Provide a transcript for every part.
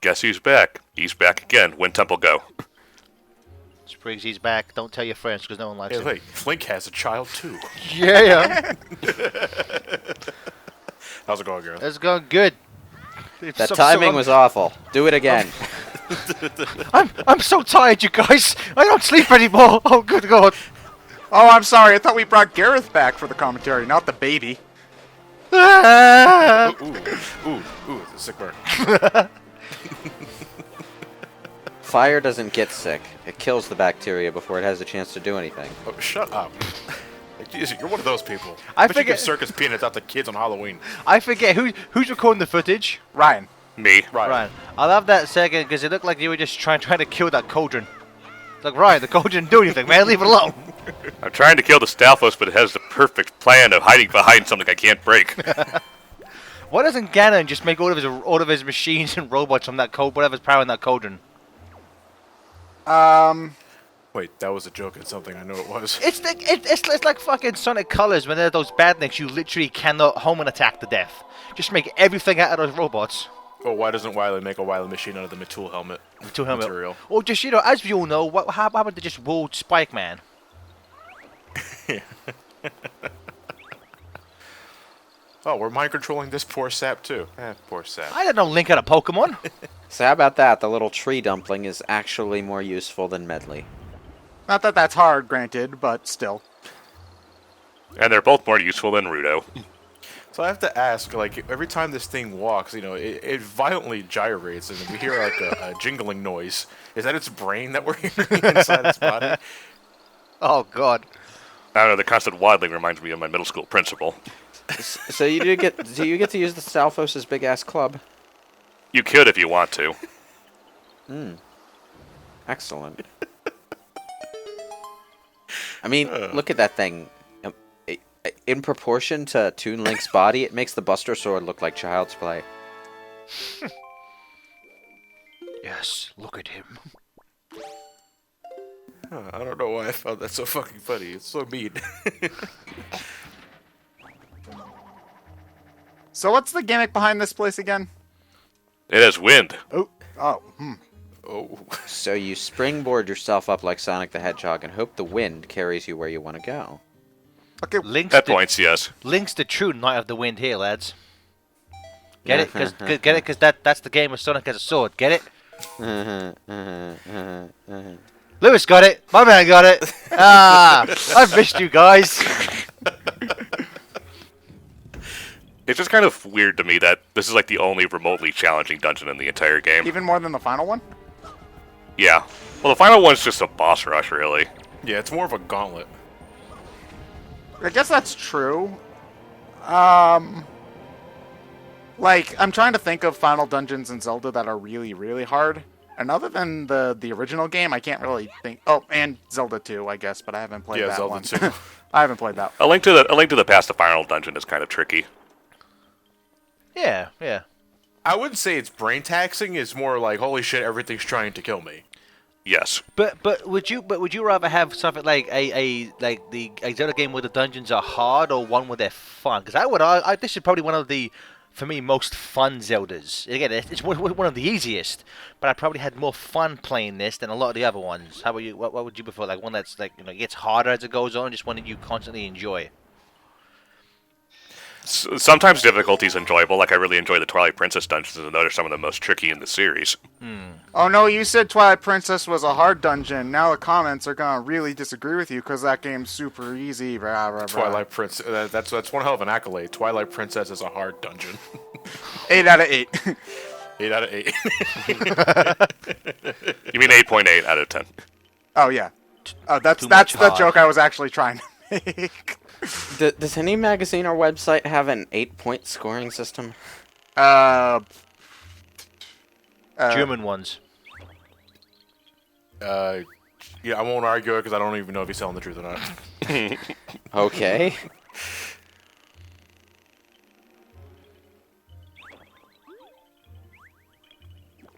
Guess who's back? He's back again. Wind Temple, go. Spriggs, he's back. Don't tell your friends because no one likes him. Wait, Link has a child too. Yeah. How's it going, girl? It's going good. That timing was awful. Do it again. I'm so tired, you guys. I don't sleep anymore. Oh, good God. Oh, I'm sorry. I thought we brought Gareth back for the commentary, not the baby. Ah. Ooh, it's a sick burn. Fire doesn't get sick. It kills the bacteria before it has a chance to do anything. Oh, shut up. Jeez, you're one of those people. I bet you forget- give circus peanuts out to kids on Halloween. I forget who's recording the footage. Ryan. Me. Right. Ryan. I love that second because it looked like you were just trying to kill that cauldron. It's like, Ryan, the cauldron didn't do anything, man. Leave it alone. I'm trying to kill the Stalfos, but it has the perfect plan of hiding behind something I can't break. Why doesn't Ganon just make all of his machines and robots from that whatever's powering that cauldron? Wait, that was a joke at something. I know it was. It's like fucking Sonic Colors when they're those badniks you literally cannot home and attack to death. Just make everything out of those robots. Oh, why doesn't Wily make a Wily machine out of the Matul helmet? Matul helmet. Material. Or just, as we all know, what happened to just World Spike Man? Oh, we're mind controlling this poor sap too. Poor sap. I didn't know Link had a Pokemon. So how about that? The little tree dumpling is actually more useful than Medley. Not that that's hard, granted, but still. And they're both more useful than Rudo. So I have to ask, like, every time this thing walks, it violently gyrates, and we hear like a jingling noise. Is that its brain that we're hearing inside its body? Oh God. I don't know, the constant waddling reminds me of my middle school principal. So do you get to use the Stalfos' big ass club? You could if you want to. Excellent. I mean, look at that thing. In proportion to Toon Link's body, it makes the Buster Sword look like child's play. Yes, look at him. I don't know why I found that so fucking funny. It's so mean. So what's the gimmick behind this place again? It has wind. Oh, Oh. So you springboard yourself up like Sonic the Hedgehog and hope the wind carries you where you want to go. Okay. At points, yes. Link's the true Knight of the Wind here, lads. Get it? Because that's the game of Sonic as a sword. Get it? Lewis got it. My man got it. I've missed you guys. It's just kind of weird to me that this is like the only remotely challenging dungeon in the entire game. Even more than the final one? Yeah. Well, the final one's just a boss rush, really. Yeah, it's more of a gauntlet. I guess that's true. Like, I'm trying to think of final dungeons in Zelda that are really, really hard. And other than the original game, I can't really think... Oh, and Zelda 2, I guess, but I haven't played that Zelda one. 2. I haven't played that. A Link to the Past, the final dungeon is kind of tricky. Yeah. I wouldn't say it's brain taxing. It's more like, holy shit, everything's trying to kill me. Yes. But would you rather have something like a Zelda game where the dungeons are hard or one where they're fun? Because this is probably one of the, for me, most fun Zeldas. Again, it's one of the easiest, but I probably had more fun playing this than a lot of the other ones. How about you? What would you prefer? Like one that's like gets harder as it goes on, just one that you constantly enjoy. Sometimes difficulty is enjoyable. Like I really enjoy the Twilight Princess dungeons, and those are some of the most tricky in the series. Oh no, you said Twilight Princess was a hard dungeon. Now the comments are gonna really disagree with you because that game's super easy. Rah, rah, rah. Twilight Princess. That's one hell of an accolade. Twilight Princess is a hard dungeon. 8 out of 8. 8 out of 8. You mean 8.8 out of 10? Oh yeah. Oh, that's Too much the hard. joke I was actually trying to make. Does any magazine or website have an 8-point scoring system? German ones. Yeah, I won't argue it because I don't even know if he's telling the truth or not. Okay.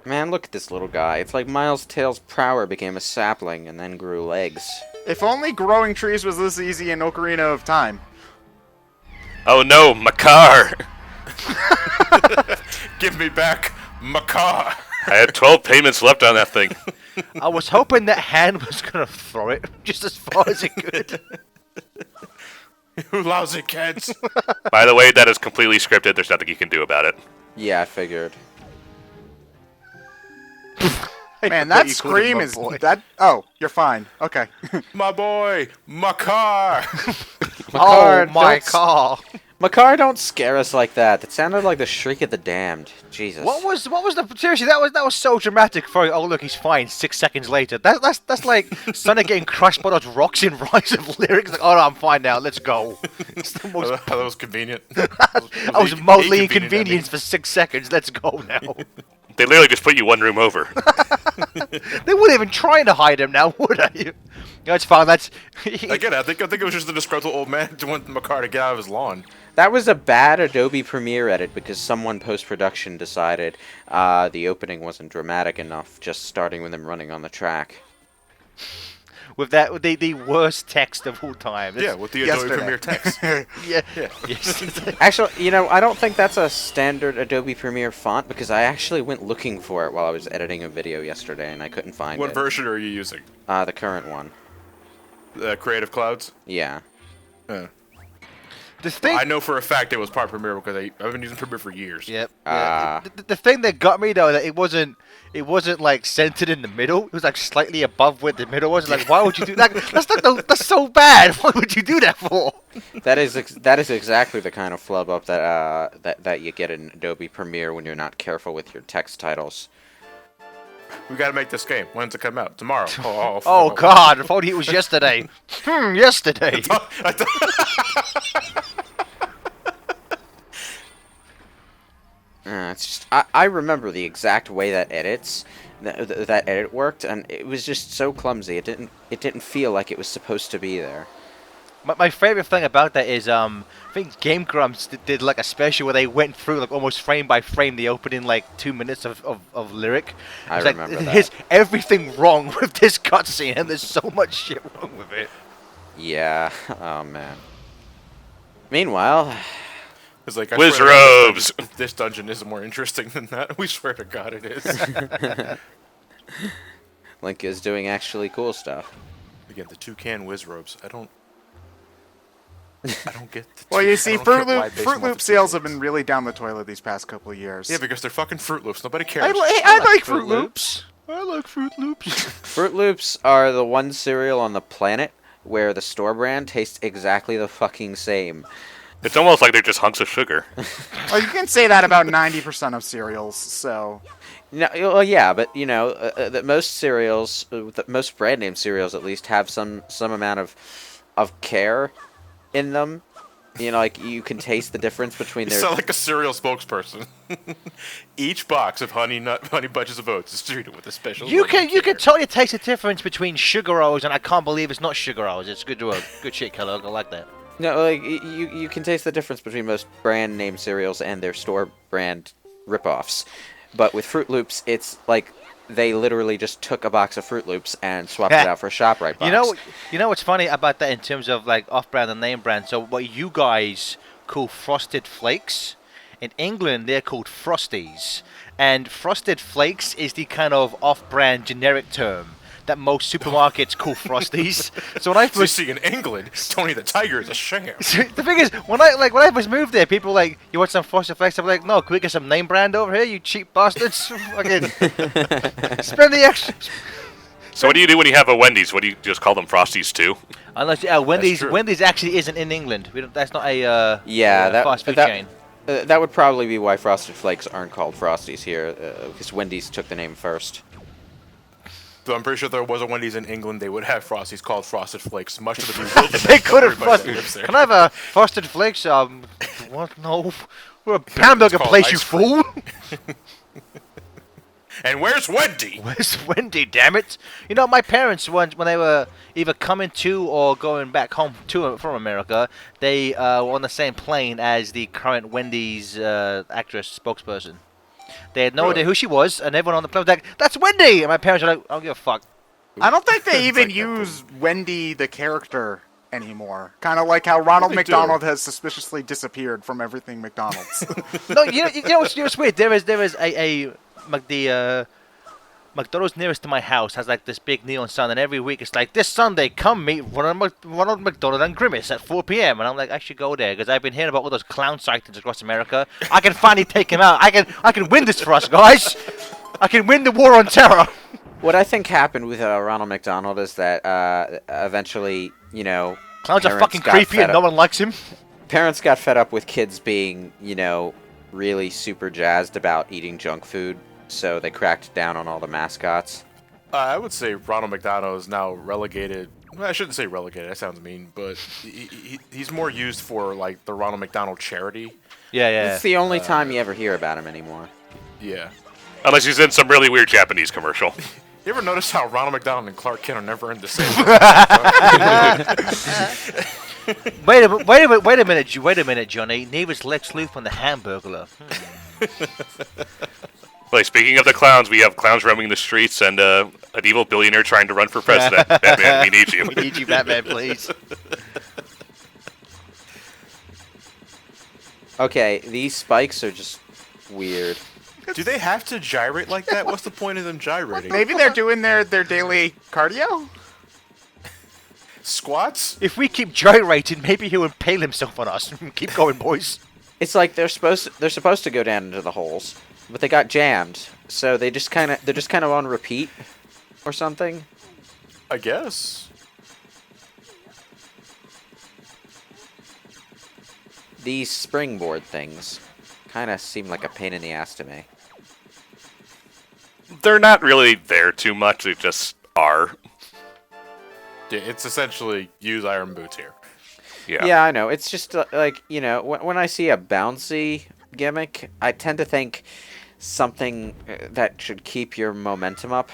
Man, look at this little guy. It's like Miles Tails Prower became a sapling and then grew legs. If only growing trees was this easy in Ocarina of Time. Oh no, Makar! Give me back Makar! I had 12 payments left on that thing. I was hoping that hand was gonna throw it just as far as it could. You lousy kids. By the way, that is completely scripted. There's nothing you can do about it. Yeah, I figured. Man, But that you called scream him is Mah Boi. that. Oh, you're fine. Okay. My boy, Makar. Oh Makar, my don't car! Makar, don't scare us like that. That sounded like the shriek of the damned. Jesus. What was the seriously? That was so dramatic. For oh look, he's fine. 6 seconds later, that's like Sonic getting crushed by those rocks in Rise of Lyrics. Like, oh no, I'm fine now. Let's go. It's the most. That was convenient. I was mildly inconvenienced for 6 seconds. Let's go now. They literally just put you one room over. They wouldn't even try to hide him now, would they? That's fine. That's. Again, I think it was just the disgruntled old man who wanted Makar to get out of his lawn. That was a bad Adobe Premiere edit because someone post-production decided the opening wasn't dramatic enough, just starting with him running on the track. With the worst text of all time. Yeah, with the Adobe Premiere text. Yeah. Yeah. Yes. Actually, I don't think that's a standard Adobe Premiere font because I actually went looking for it while I was editing a video yesterday and I couldn't find What it. version are you using? The current one. Creative Clouds? Yeah. The thing. I know for a fact it was part Premiere because I've been using Premiere for years. Yep. Ah. The thing that got me though, that it wasn't like centered in the middle. It was like slightly above where the middle was. Like, why would you do that? That's so bad. What would you do that for? That is exactly the kind of flub up that you get in Adobe Premiere when you're not careful with your text titles. We gotta make this game. When's it come out? Tomorrow. Oh God! I thought it was yesterday. Yesterday. It's just I remember the exact way that that edit worked, and it was just so clumsy. It didn't feel like it was supposed to be there. My favorite thing about that is I think Game Grumps did like a special where they went through like almost frame by frame the opening like 2 minutes of lyric. I It's remember that. There's everything wrong with this cutscene, and there's so much shit wrong with it. Yeah. Oh man. Meanwhile, It's like, I Whiz swear to God, robes. this dungeon is more interesting than that. We swear to God it is. Link is doing actually cool stuff. Again, the toucan whiz robes. I don't get the Well, you I see, don't get why they Fruit come off Loop the sales have toucans. been really down the toilet these past couple of years. Yeah, because they're fucking Fruit Loops. Nobody cares. I like Fruit Loops. I like Fruit Loops. Fruit Loops are the one cereal on the planet where the store brand tastes exactly the fucking same. It's almost like they're just hunks of sugar. Well, you can say that about 90% of cereals, so... No, well, yeah, but that most cereals, most brand name cereals at least, have some amount of care in them. Like you can taste the difference between You their. sound like a cereal spokesperson. Each box of honey bunches of oats is treated with a special. You level of can care. totally taste the difference between Sugar O's and I can't believe it's not Sugar O's. It's good work. Good shit, Kellogg. I like that. No, like you can taste the difference between most brand name cereals and their store brand ripoffs. But with Fruit Loops, it's like they literally just took a box of Fruit Loops and swapped it out for a ShopRite box. You know what's funny about that in terms of like off-brand and name brand? So what you guys call Frosted Flakes, in England they're called Frosties, and Frosted Flakes is the kind of off-brand generic term that most supermarkets call Frosties. So when I So you first see, in England, Tony the Tiger is a sham. the thing is, when I first moved there, people were like, you want some Frosted Flakes? I'm like, no, can we get some name brand over here, you cheap bastards? Fucking spend the extra. So what do you do when you have a Wendy's? What do you just call them Frosties too? Unless true. Wendy's actually isn't in England. That's not a fast food chain. That would probably be why Frosted Flakes aren't called Frosties here, because Wendy's took the name first. So I'm pretty sure if there was a Wendy's in England, they would have Frosties called Frosted Flakes, much to the bewilderment They could have of everybody that frosted. lives there. Can I have a Frosted Flakes? What? No, we're a hamburger called place, you ice cream. fool. And where's Wendy? Where's Wendy? Damn it! You know, my parents when they were either coming to or going back home from America, they were on the same plane as the current Wendy's actress spokesperson. They had no Really? idea who she was, and everyone on the plane was like, "That's Wendy!" And my parents were like, "I don't give a fuck." I don't think they even like that use Wendy the character anymore. Kind of like how Ronald They do. McDonald has suspiciously disappeared from everything McDonald's. No, you know what's weird? There is a McDonald's nearest to my house has like this big neon sign, and every week it's like, this Sunday, come meet Ronald McDonald and Grimace at 4 p.m. And I'm like, I should go there because I've been hearing about all those clown sightings across America. I can finally take him out. I can win this for us, guys. I can win the war on terror. What I think happened with Ronald McDonald is that eventually, Clowns are parents fucking got creepy fed and no one likes him. parents got fed up with kids being, really super jazzed about eating junk food, so they cracked down on all the mascots. I would say Ronald McDonald is now relegated. Well, I shouldn't say relegated. That sounds mean, but he's more used for like the Ronald McDonald charity. Yeah. It's the only time you ever hear about him anymore. Yeah. Unless he's in some really weird Japanese commercial. You ever notice how Ronald McDonald and Clark Kent are never in the same? Wait a minute, Johnny. Neither's Lex Luthor and the Hamburglar. Like, speaking of the clowns, we have clowns roaming the streets and an evil billionaire trying to run for president. Batman, we need you. We need you, Batman, please. Okay, these spikes are just weird. Do they have to gyrate like that? What's the point of them gyrating? Maybe they're doing their daily cardio? Squats? If we keep gyrating, maybe he'll impale himself on us. Keep going, boys. It's like they're supposed to go down into the holes, but they got jammed, so they're just kind of on repeat or something. I guess. These springboard things kind of seem like a pain in the ass to me. They're not really there too much, they just are. Yeah, it's essentially use iron boots here. Yeah. Yeah, I know. It's just like, when I see a bouncy gimmick, I tend to think something that should keep your momentum up.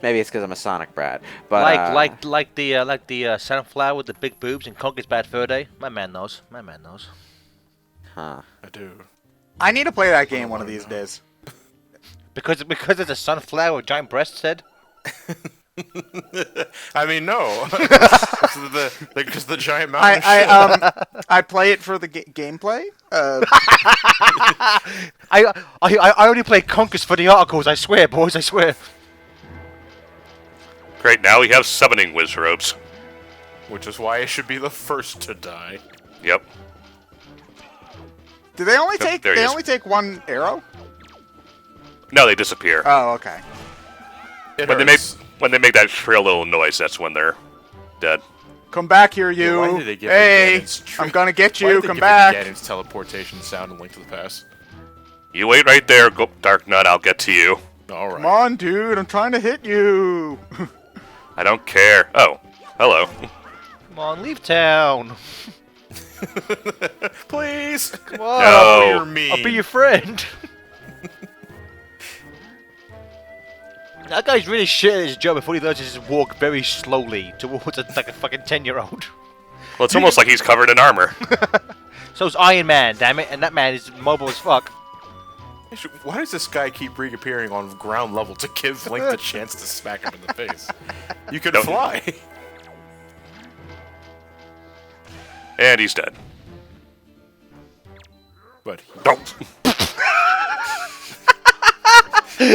Maybe it's because I'm a Sonic brat, but like the sunflower with the big boobs and Conker's Bad Fur Day. My man knows. Huh. I do. I need to play that game one of these days. Because it's a sunflower with giant breasts head. I mean, no. Because the giant mountain. I play it for the gameplay. I only play Conkers for the articles. I swear, boys. I swear. Great, now we have summoning whiz ropes. Which is why it should be the first to die. Yep. Do they only Yep, take there he is. one arrow? No, they disappear. Oh, okay. When they make that shrill little noise, that's when they're dead. Come back here, you. Why did they give hey, Ganon's I'm gonna get Why you. did they Come give back. Ganon's teleportation sound in Link to the Past. You wait right there, Dark Nut, I'll get to you. All right. Come on, dude. I'm trying to hit you. I don't care. Oh, hello. Come on, leave town. Please. Come on. No. You're mean. I'll be your friend. That guy's really shit at his job before he learns to just walk very slowly towards like a fucking 10-year-old. Well, it's almost like he's covered in armor. So's Iron Man, damn it, and that man is mobile as fuck. Why does this guy keep reappearing on ground level to give Link the chance to smack him in the face? You could Nope. fly. And he's dead. But Don't.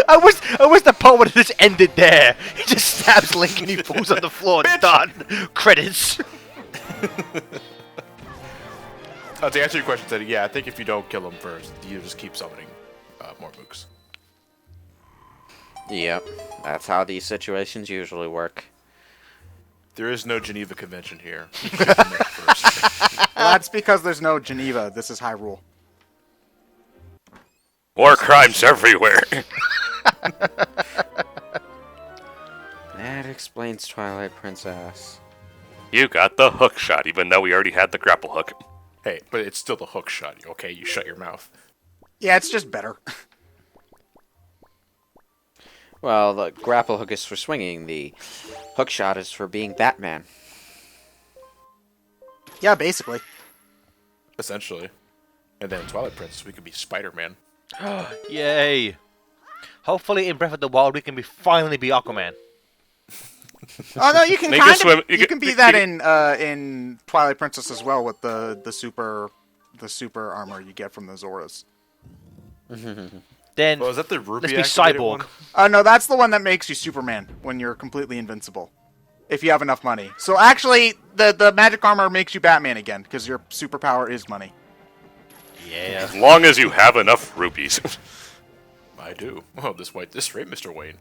I wish the part would have just ended there. He just stabs Link and he falls on the floor and done. Credits. to answer your question, Teddy, yeah, I think if you don't kill him first, you just keep summoning more mooks. Yep, that's how these situations usually work. There is no Geneva Convention here. You kill the mook first. Well, that's because there's no Geneva. This is Hyrule. War crimes everywhere. That explains Twilight Princess. You got the hook shot, even though we already had the grapple hook. Hey, but it's still the hook shot, okay? You shut your mouth. Yeah, it's just better. Well, the grapple hook is for swinging. The hook shot is for being Batman. Yeah, basically. Essentially. And then Twilight Princess, we could be Spider-Man. Yay. Hopefully in Breath of the Wild we can finally be Aquaman. Oh no, you can Make kind it of swim- you you can can- be that in Twilight Princess as well with the super armor you get from the Zoras. Then Well, is that the rupee let's be activated Cyborg. one? No, that's the one that makes you Superman when you're completely invincible. If you have enough money. So actually, the magic armor makes you Batman again, because your superpower is money. Yeah. As long as you have enough rupees. I do. Oh, this straight, Mr. Wayne.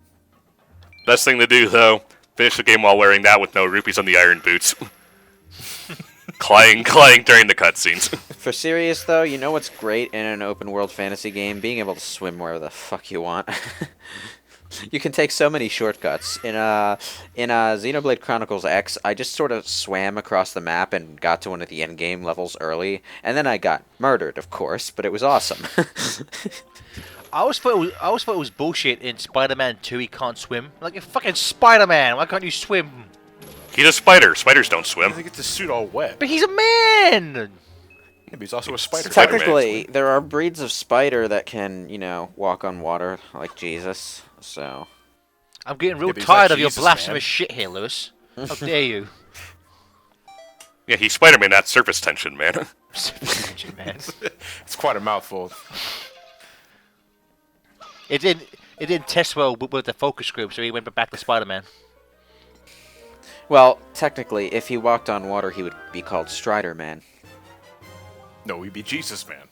Best thing to do, though, finish the game while wearing that with no rupees on the iron boots. clying during the cutscenes. For serious though, you know what's great in an open world fantasy game? Being able to swim wherever the fuck you want. You can take so many shortcuts. In Xenoblade Chronicles X, I just sort of swam across the map and got to one of the end game levels early, and then I got murdered, of course, but it was awesome. I always thought it was bullshit in Spider-Man 2 he can't swim. Like, you're fucking Spider-Man, why can't you swim? He's a spider. Spiders don't swim. They get the suit all wet. But he's a man! Yeah, but he's also a spider. Technically, there are breeds of spider that can, walk on water, like Jesus, so... I'm getting real Yeah, but he's not tired of your Jesus, blasphemous man. shit here, Lewis. How dare you? Yeah, he's Spider-Man, not surface tension, man. Man. It's quite a mouthful. It didn't test well with the focus group, so he went back to Spider-Man. Well, technically, if he walked on water, he would be called Strider Man. No, he'd be Jesus, man.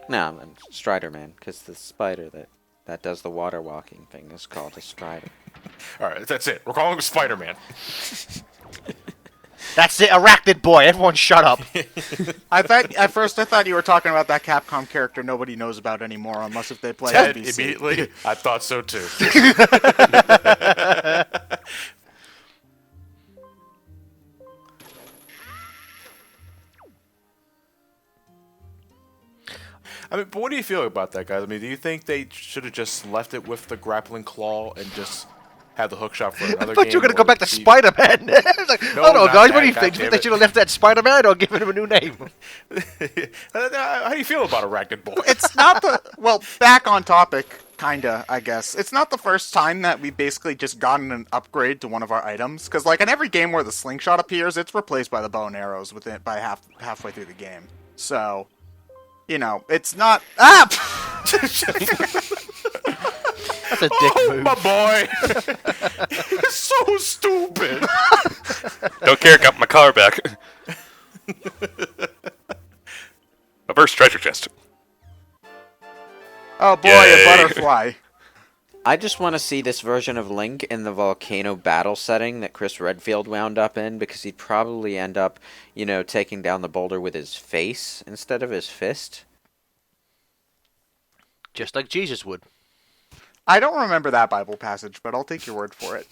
No, I'm Strider Man, because the spider that does the water walking thing is called a Strider. All right, that's it. We're calling him Spider-Man. That's it, Arachnid Boy. Everyone shut up. At first I thought you were talking about that Capcom character nobody knows about anymore, unless if they play Ted, NBC. immediately. I thought so too. I mean, but what do you feel about that, guys? I mean, do you think they should have just left it with the grappling claw and just had the hook shot for another I thought game? you were going to or go back to the- Spider-Man. It's like, No, oh no, not guys, that, what do you think? Do you think they goddammit. should have left that Spider-Man or given him a new name? How do you feel about Arachnid Boy? It's not the... Well, back on topic, kinda, I guess. It's not the first time that we've basically just gotten an upgrade to one of our items. Because, like, in every game where the slingshot appears, it's replaced by the bow and arrows by halfway through the game. So, it's not... Ah! That's a dick Oh, move. my boy! He's so stupid! Don't care, got my car back. My first treasure chest. Oh boy, Yay. a butterfly. I just want to see this version of Link in the volcano battle setting that Chris Redfield wound up in, because he'd probably end up, taking down the boulder with his face instead of his fist. Just like Jesus would. I don't remember that Bible passage, but I'll take your word for it.